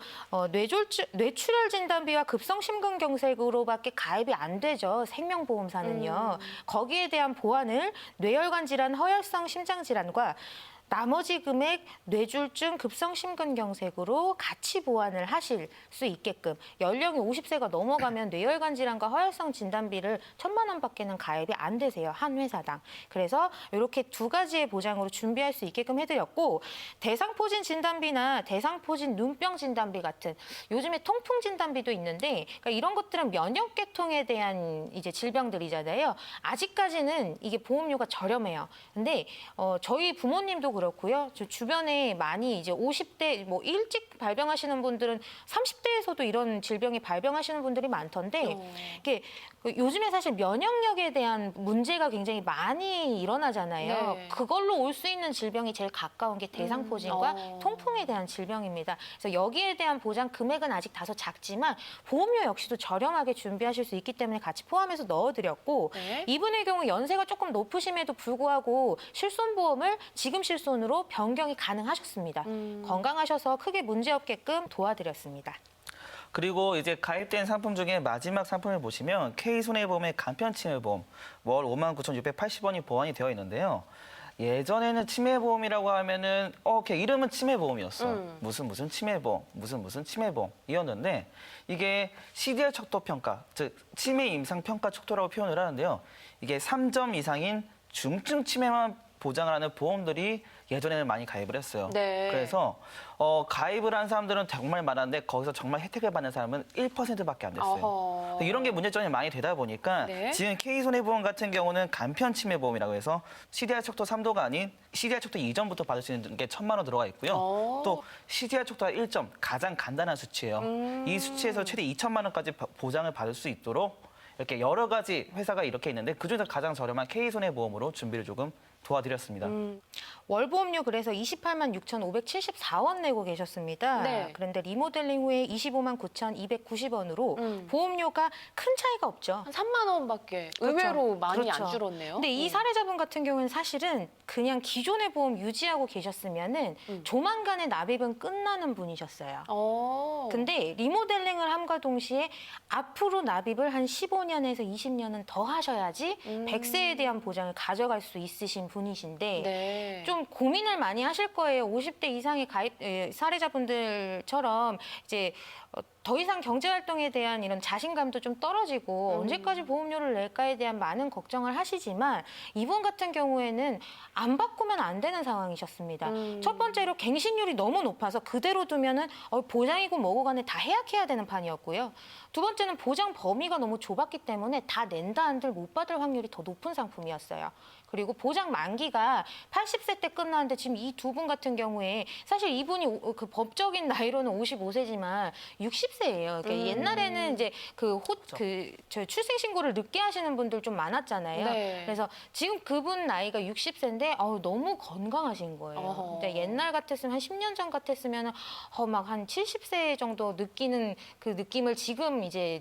뇌출혈 진단비와 급성심근경색으로밖에 가입이 안 되죠. 생명보험사는요. 거기에 대한 보완을 뇌혈관 질환, 허혈성 심장질환과 나머지 금액 뇌졸중, 급성심근경색으로 같이 보완을 하실 수 있게끔 연령이 50세가 넘어가면 뇌혈관 질환과 허혈성 진단비를 1,000만 원밖에는 가입이 안 되세요. 한 회사당. 그래서 이렇게 두 가지의 보장으로 준비할 수 있게끔 해드렸고 대상포진 진단비나 대상포진 눈병 진단비 같은 요즘에 통풍 진단비도 있는데 그러니까 이런 것들은 면역계통에 대한 이제 질병들이잖아요. 아직까지는 이게 보험료가 저렴해요. 근데 저희 부모님도 그렇고요. 저 주변에 많이 이제 50대 뭐 일찍 발병하시는 분들은 30대에서도 이런 질병이 발병하시는 분들이 많던데 이게 요즘에 사실 면역력에 대한 문제가 굉장히 많이 일어나잖아요. 네. 그걸로 올 수 있는 질병이 제일 가까운 게 대상포진과 통풍에 대한 질병입니다. 그래서 여기에 대한 보장 금액은 아직 다소 작지만 보험료 역시도 저렴하게 준비하실 수 있기 때문에 같이 포함해서 넣어드렸고 네. 이분의 경우 연세가 조금 높으심에도 불구하고 실손보험을 지금 실손으로 변경이 가능하셨습니다. 건강하셔서 크게 문제없게끔 도와드렸습니다. 그리고 이제 가입된 상품 중에 마지막 상품을 보시면 K손해보험의 간편치매보험 월 59,680원이 보완이 되어 있는데요. 예전에는 치매보험이라고 하면은 그냥 이름은 치매보험이었어. 무슨 치매보험, 무슨 치매보험이었는데 이게 CDR 척도 평가, 즉 치매 임상 평가 척도라고 표현을 하는데요. 이게 3점 이상인 중증 치매만 보장을 하는 보험들이 예전에는 많이 가입을 했어요. 네. 그래서 가입을 한 사람들은 정말 많았는데 거기서 정말 혜택을 받는 사람은 1%밖에 안 됐어요. 어허. 이런 게 문제점이 많이 되다 보니까 네. 지금 K손해보험 같은 경우는 간편치매보험이라고 해서 CDR 척도 3도가 아닌 CDR 척도 2점부터 받을 수 있는 게 1,000만 원 들어가 있고요. 또 CDR 척도가 1점, 가장 간단한 수치예요. 이 수치에서 최대 2,000만 원까지 보장을 받을 수 있도록 이렇게 여러 가지 회사가 이렇게 있는데 그중에서 가장 저렴한 K손해보험으로 준비를 조금 도와드렸습니다. 월보험료 그래서 28만 6,574원 내고 계셨습니다. 네. 그런데 리모델링 후에 25만 9,290원으로 보험료가 큰 차이가 없죠. 한 3만 원밖에 그렇죠. 의외로 많이 그렇죠. 안 줄었네요. 근데 이 사례자분 같은 경우는 사실은 그냥 기존의 보험 유지하고 계셨으면은 조만간에 납입은 끝나는 분이셨어요. 근데 리모델링을 함과 동시에 앞으로 납입을 한 15년에서 20년은 더 하셔야지 100세에 대한 보장을 가져갈 수 있으신 분이신데 네. 좀 고민을 많이 하실 거예요. 50대 이상의 사례자분들처럼 이제 더 이상 경제활동에 대한 이런 자신감도 좀 떨어지고 언제까지 보험료를 낼까에 대한 많은 걱정을 하시지만 이분 같은 경우에는 안 바꾸면 안 되는 상황이셨습니다. 첫 번째로 갱신율이 너무 높아서 그대로 두면은 보장이고 뭐고 간에 다 해약해야 되는 판이었고요. 두 번째는 보장 범위가 너무 좁았기 때문에 다 낸다 한들 못 받을 확률이 더 높은 상품이었어요. 그리고 보장 만기가 80세 때 끝나는데 지금 이 두 분 같은 경우에 사실 이분이 그 법적인 나이로는 55세지만 60세예요. 그러니까 옛날에는 이제 저 출생신고를 늦게 하시는 분들 좀 많았잖아요. 네. 그래서 지금 그분 나이가 60세인데 너무 건강하신 거예요. 어허. 근데 옛날 같았으면 한 10년 전 같았으면 막 한 70세 정도 느끼는 그 느낌을 지금 이제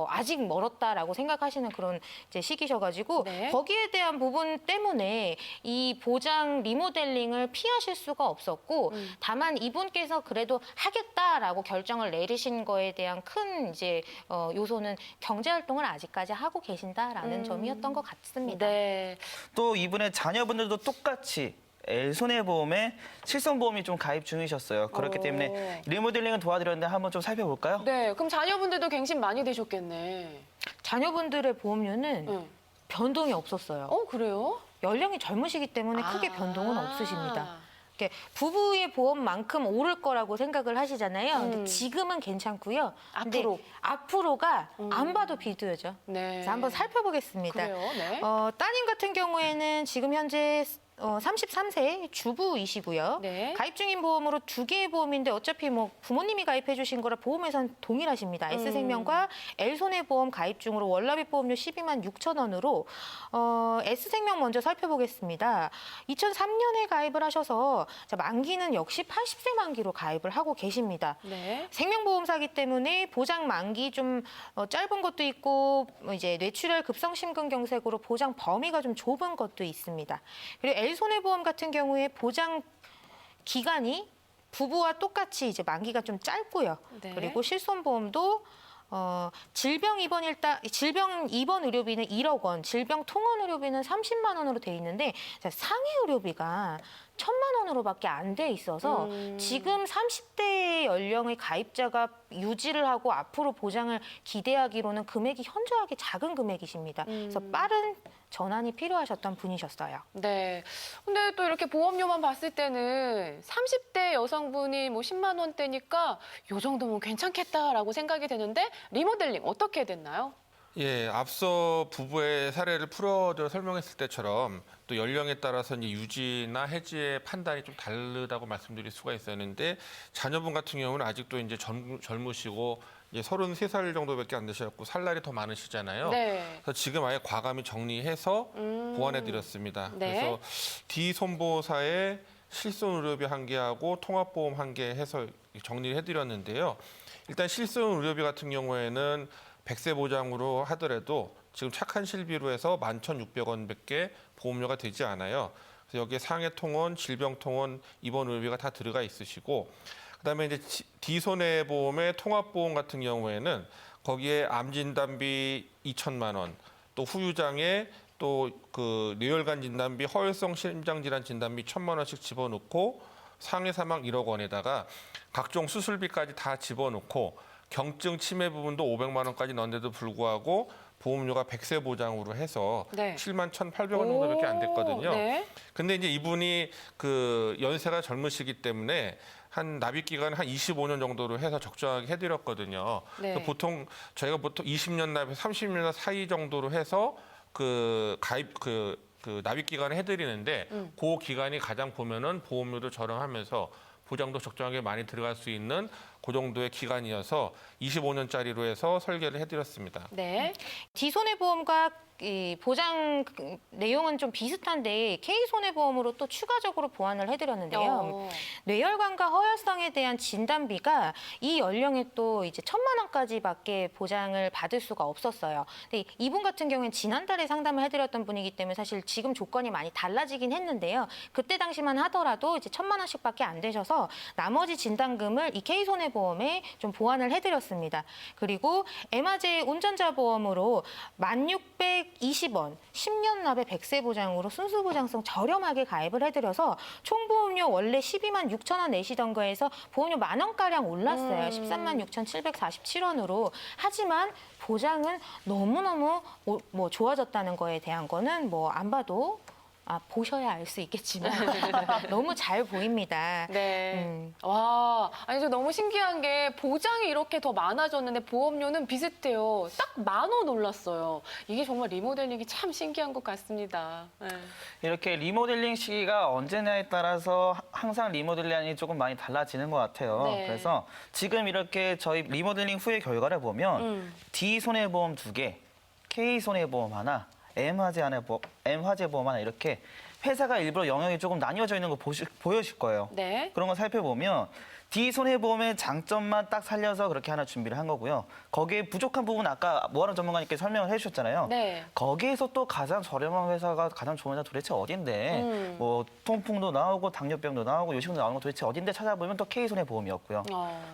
아직 멀었다라고 생각하시는 그런 이제 시기셔가지고 네. 거기에 대한 부분 때문에 이 보장 리모델링을 피하실 수가 없었고 다만 이분께서 그래도 하겠다라고 결정을 내리신 거에 대한 큰 이제 요소는 경제 활동을 아직까지 하고 계신다라는 점이었던 것 같습니다. 네. 또 이분의 자녀분들도 똑같이 L손해보험에 실손보험이 좀 가입 중이셨어요. 그렇기 때문에 리모델링을 도와드렸는데 한번 좀 살펴볼까요? 네. 그럼 자녀분들도 갱신 많이 되셨겠네. 자녀분들의 보험료는 응. 변동이 없었어요. 그래요? 연령이 젊으시기 때문에 크게 변동은 아. 없으십니다. 이렇게 부부의 보험만큼 오를 거라고 생각을 하시잖아요. 근데 음. 지금은 괜찮고요. 근데 앞으로. 앞으로가 안 봐도 비두여죠. 네. 그래서 한번 살펴보겠습니다. 그래요. 네. 따님 같은 경우에는 지금 현재 33세 주부이시고요. 네. 가입 중인 보험으로 2개의 보험인데 어차피 뭐 부모님이 가입해 주신 거라 보험에선 동일하십니다. S생명과 L손해보험 가입 중으로 월납입 보험료 12만 6천 원으로 S생명 먼저 살펴보겠습니다. 2003년에 가입을 하셔서 만기는 역시 80세 만기로 가입을 하고 계십니다. 네. 생명보험사기 때문에 보장 만기 좀 짧은 것도 있고 이제 뇌출혈 급성심근경색으로 보장 범위가 좀 좁은 것도 있습니다. 그리고 L손해보험 같은 경우에 보장 기간이 부부와 똑같이 이제 만기가 좀 짧고요. 네. 그리고 실손보험도 질병 입원 의료비는 1억 원, 질병 통원 의료비는 30만 원으로 돼 있는데 상해 의료비가 1,000만 원으로밖에 안 돼 있어서 지금 30대 연령의 가입자가 유지를 하고 앞으로 보장을 기대하기로는 금액이 현저하게 작은 금액이십니다. 그래서 빠른 전환이 필요하셨던 분이셨어요. 네. 근데 또 이렇게 보험료만 봤을 때는 30대 여성분이 뭐 10만 원대니까 요 정도면 괜찮겠다라고 생각이 되는데 리모델링 어떻게 됐나요? 예, 앞서 부부의 사례를 풀어드려 설명했을 때처럼 또 연령에 따라서 이제 유지나 해지의 판단이 좀 다르다고 말씀드릴 수가 있었는데 자녀분 같은 경우는 아직도 이제 젊으시고 이제 33살 정도밖에 안 되셨고 살 날이 더 많으시잖아요. 네. 그래서 지금 아예 과감히 정리해서 보완해드렸습니다. 네. 그래서 D손보사에 실손의료비 1개하고 통합보험 1개 해서 정리를 해드렸는데요. 일단 실손의료비 같은 경우에는 100세 보장으로 하더라도 지금 착한 실비로 해서 11,600원밖에 보험료가 되지 않아요. 그래서 여기에 상해통원, 질병통원, 입원의료비가 다 들어가 있으시고 그다음에 이제 D손해보험의 통합보험 같은 경우에는 거기에 암진단비 2천만 원, 또 후유장애 또 그 뇌혈관 진단비, 허혈성 심장질환 진단비 1,000만 원씩 집어넣고 상해 사망 1억 원에다가 각종 수술비까지 다 집어넣고 경증 치매 부분도 500만 원까지 넣었는데도 불구하고 보험료가 100세 보장으로 해서 네. 7만 1,800원 정도밖에 안 됐거든요. 네. 근데 이제 이분이 그 연세가 젊으시기 때문에 한 납입 기간을 한 25년 정도로 해서 적정하게 해드렸거든요. 네. 그래서 저희가 보통 20년 납에서 30년 사이 정도로 해서 그 가입 그 납입 기간을 해드리는데 그 기간이 가장 보면은 보험료도 저렴하면서 보장도 적정하게 많이 들어갈 수 있는 그 정도의 기간이어서 25년짜리로 해서 설계를 해드렸습니다. 네. D손해보험과 이 보장 내용은 좀 비슷한데 K손해보험으로 또 추가적으로 보완을 해드렸는데요. 뇌혈관과 허혈성에 대한 진단비가 이 연령에 또 이제 1,000만 원까지밖에 보장을 받을 수가 없었어요. 근데 이분 같은 경우는 지난달에 상담을 해드렸던 분이기 때문에 사실 지금 조건이 많이 달라지긴 했는데요. 그때 당시만 하더라도 이제 1,000만 원씩밖에 안 되셔서 나머지 진단금을 이 K손해보험에 좀 보완을 해드렸습니다. 그리고 MRJ 운전자 보험으로 1,620원, 10년 납에 100세 보장으로 순수 보장성 저렴하게 가입을 해드려서 총 보험료 원래 12만 6천 원 내시던 거에서 보험료 10,000원가량 올랐어요. 13만 6,747원으로. 하지만 보장은 너무너무 뭐 좋아졌다는 거에 대한 거는 뭐 안 봐도 보셔야 알 수 있겠지만 너무 잘 보입니다. 네. 와, 아니 저 너무 신기한 게 보장이 이렇게 더 많아졌는데 보험료는 비슷해요. 딱 10,000원 올랐어요. 이게 정말 리모델링이 참 신기한 것 같습니다. 네. 이렇게 리모델링 시기가 언제냐에 따라서 항상 리모델링이 조금 많이 달라지는 것 같아요. 네. 그래서 지금 이렇게 저희 리모델링 후의 결과를 보면 D손해보험 2개, K손해보험 하나, M화재 보험 하나 이렇게 회사가 일부러 영역이 조금 나뉘어져 있는 거 보여질 거예요. 네. 그런 거 살펴보면 D손해보험의 장점만 딱 살려서 그렇게 하나 준비를 한 거고요. 거기에 부족한 부분 아까 모아는 전문가님께서 설명을 해주셨잖아요. 네. 거기에서 또 가장 저렴한 회사가 가장 좋은 회사 도대체 어딘데 뭐 통풍도 나오고 당뇨병도 나오고 요식도 나오는 거 도대체 어딘데 찾아보면 또 K손해보험이었고요.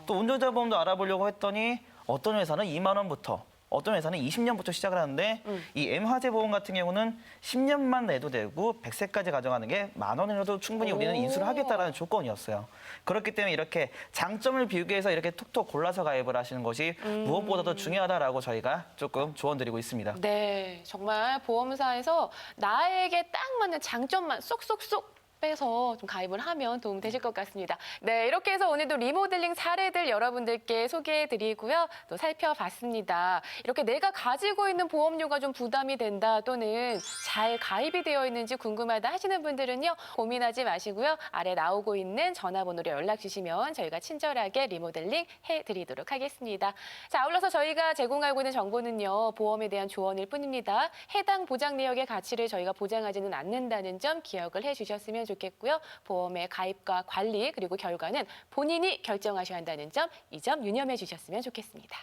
또 운전자 보험도 알아보려고 했더니 어떤 회사는 2만 원부터 어떤 회사는 20년부터 시작을 하는데 이 M화재 보험 같은 경우는 10년만 내도 되고 100세까지 가져가는 게 10,000원이라도 충분히 우리는 인수를 하겠다라는 조건이었어요. 그렇기 때문에 이렇게 장점을 비교해서 이렇게 톡톡 골라서 가입을 하시는 것이 무엇보다도 중요하다라고 저희가 조금 조언드리고 있습니다. 네, 정말 보험사에서 나에게 딱 맞는 장점만 쏙쏙쏙 빼서 좀 가입을 하면 도움 되실 것 같습니다. 네, 이렇게 해서 오늘도 리모델링 사례들 여러분들께 소개해드리고요. 또 살펴봤습니다. 이렇게 내가 가지고 있는 보험료가 좀 부담이 된다 또는 잘 가입이 되어 있는지 궁금하다 하시는 분들은요. 고민하지 마시고요. 아래 나오고 있는 전화번호로 연락 주시면 저희가 친절하게 리모델링 해드리도록 하겠습니다. 자, 아울러서 저희가 제공하고 있는 정보는요. 보험에 대한 조언일 뿐입니다. 해당 보장 내역의 가치를 저희가 보장하지는 않는다는 점 기억을 해주셨으면 좋겠고요. 보험의 가입과 관리 그리고 결과는 본인이 결정하셔야 한다는 점, 이 점 유념해 주셨으면 좋겠습니다.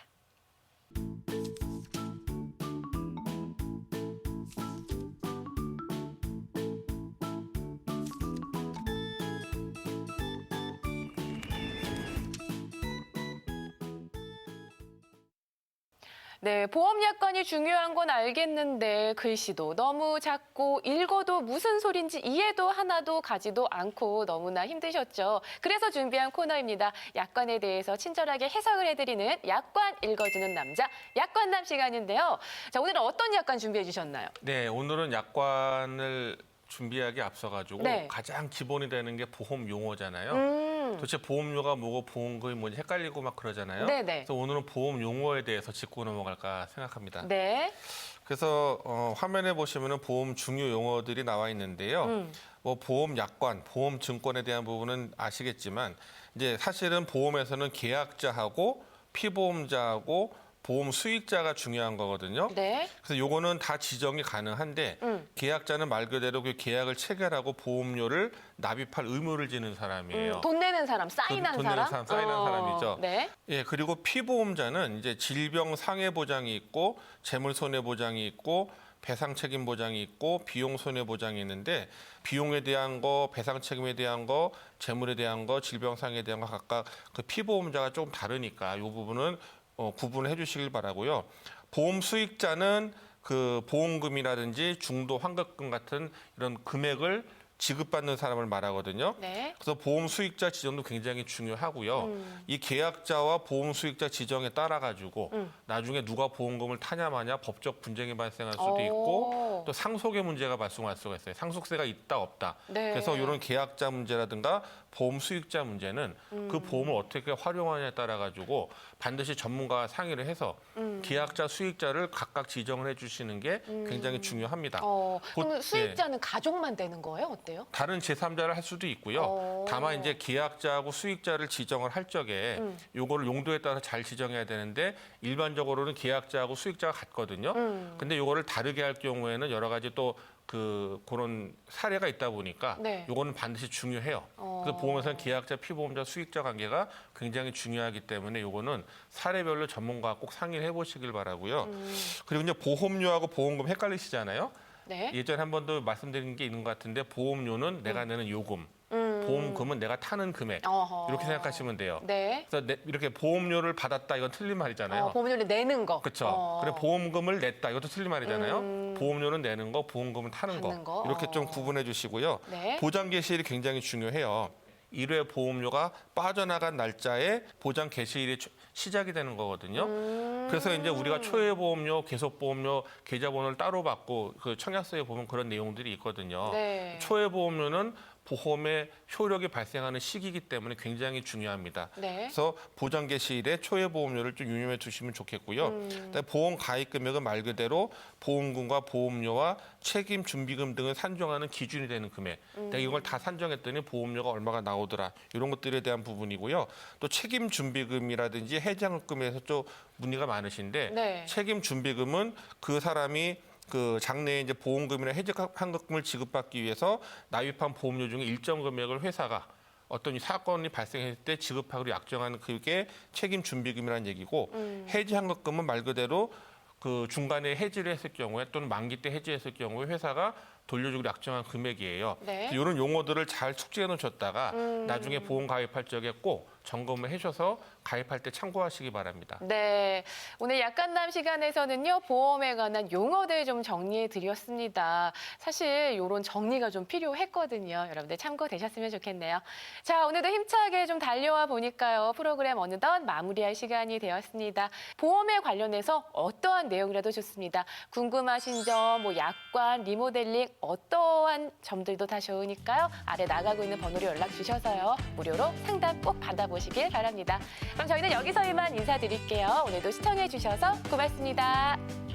네, 보험 약관이 중요한 건 알겠는데 글씨도 너무 작고 읽어도 무슨 소린지 이해도 하나도 가지도 않고 너무나 힘드셨죠. 그래서 준비한 코너입니다. 약관에 대해서 친절하게 해석을 해드리는 약관 읽어주는 남자, 약관남 시간인데요. 자, 오늘은 어떤 약관 준비해 주셨나요? 네, 오늘은 약관을 준비하기 앞서가지고 네. 가장 기본이 되는 게 보험 용어잖아요. 도대체 보험료가 뭐고 보험금이 뭔지 헷갈리고 막 그러잖아요. 네네. 그래서 오늘은 보험 용어에 대해서 짚고 넘어갈까 생각합니다. 네. 그래서 화면에 보시면은 보험 중요 용어들이 나와 있는데요. 뭐 보험 약관, 보험 증권에 대한 부분은 아시겠지만 이제 사실은 보험에서는 계약자하고 피보험자하고 보험 수익자가 중요한 거거든요. 네. 그래서 요거는 다 지정이 가능한데 계약자는 말 그대로 그 계약을 체결하고 보험료를 납입할 의무를 지는 사람이에요. 돈 내는 사람, 사인한 돈 사람? 내는 사람, 사인한 사람이죠. 네. 예, 그리고 피보험자는 이제 질병 상해 보장이 있고 재물 손해 보장이 있고 배상 책임 보장이 있고 비용 손해 보장이 있는데 비용에 대한 거, 배상 책임에 대한 거, 재물에 대한 거, 질병 상해에 대한 거 각각 그 피보험자가 조금 다르니까 이 부분은 구분해 주시길 바라고요. 보험 수익자는 그 보험금이라든지 중도 환급금 같은 이런 금액을 지급받는 사람을 말하거든요. 네. 그래서 보험 수익자 지정도 굉장히 중요하고요. 이 계약자와 보험 수익자 지정에 따라 가지고 나중에 누가 보험금을 타냐 마냐 법적 분쟁이 발생할 수도 있고 또 상속의 문제가 발생할 수가 있어요. 상속세가 있다 없다. 네. 그래서 이런 계약자 문제라든가 보험 수익자 문제는 그 보험을 어떻게 활용하냐에 따라 가지고 반드시 전문가와 상의를 해서 계약자 수익자를 각각 지정을 해주시는 게 굉장히 중요합니다. 그러면 예. 수익자는 가족만 되는 거예요? 어때요? 다른 제3자를 할 수도 있고요. 다만 이제 계약자하고 수익자를 지정을 할 적에 요거를 용도에 따라 잘 지정해야 되는데 일반적으로는 계약자하고 수익자가 같거든요. 근데 요거를 다르게 할 경우에는 여러 가지 또 그런 사례가 있다 보니까 네. 요거는 반드시 중요해요. 그래서 보험에서는 계약자, 피보험자, 수익자 관계가 굉장히 중요하기 때문에 요거는 사례별로 전문가와 꼭 상의를 해보시길 바라고요. 그리고 이제 보험료하고 보험금 헷갈리시잖아요. 네. 예전에 한 번도 말씀드린 게 있는 것 같은데 보험료는 내가 내는 요금, 보험금은 내가 타는 금액 어허. 이렇게 생각하시면 돼요. 네. 그래서 이렇게 보험료를 받았다 이건 틀린 말이잖아요. 보험료를 내는 거. 그렇죠. 그래 보험금을 냈다 이것도 틀린 말이잖아요. 보험료는 내는 거, 보험금은 타는 받는 거. 이렇게 좀 구분해 주시고요. 네. 보장 개시일이 굉장히 중요해요. 1회 보험료가 빠져나간 날짜에 보장 개시일이 시작이 되는 거거든요. 그래서 이제 우리가 초회 보험료, 계속 보험료 계좌번호를 따로 받고 그 청약서에 보면 그런 내용들이 있거든요. 네. 초회 보험료는 보험의 효력이 발생하는 시기이기 때문에 굉장히 중요합니다. 네. 그래서 보장 개시일에 초회 보험료를 좀 유념해 두시면 좋겠고요. 그다음에 보험 가입 금액은 말 그대로 보험금과 보험료와 책임 준비금 등을 산정하는 기준이 되는 금액. 내가 이걸 다 산정했더니 보험료가 얼마가 나오더라. 이런 것들에 대한 부분이고요. 또 책임 준비금이라든지 해장금에서 좀 문의가 많으신데 네. 책임 준비금은 그 사람이 그 장래에 이제 보험금이나 해직환급금을 지급받기 위해서 납입한 보험료 중에 일정 금액을 회사가 어떤 사건이 발생했을 때 지급하기로 약정하는 그게 책임 준비금이라는 얘기고 해지환급금은 말 그대로 그 중간에 해지를 했을 경우에 또는 만기 때 해지했을 경우에 회사가 돌려주기로 약정한 금액이에요. 네. 이런 용어들을 잘 숙지해 놓으셨다가 나중에 보험 가입할 적에 꼭 점검을 해줘서 가입할 때 참고하시기 바랍니다. 네, 오늘 약간남 시간에서는요, 보험에 관한 용어들 좀 정리해 드렸습니다. 사실 이런 정리가 좀 필요했거든요. 여러분들 참고되셨으면 좋겠네요. 자, 오늘도 힘차게 좀 달려와 보니까요, 프로그램 어느덧 마무리할 시간이 되었습니다. 보험에 관련해서 어떠한 내용이라도 좋습니다. 궁금하신 점, 뭐 약관, 리모델링, 어떠한 점들도 다 좋으니까요. 아래 나가고 있는 번호로 연락 주셔서요, 무료로 상담 꼭 받아보시길 바랍니다. 그럼 저희는 여기서 이만 인사드릴게요. 오늘도 시청해 주셔서 고맙습니다.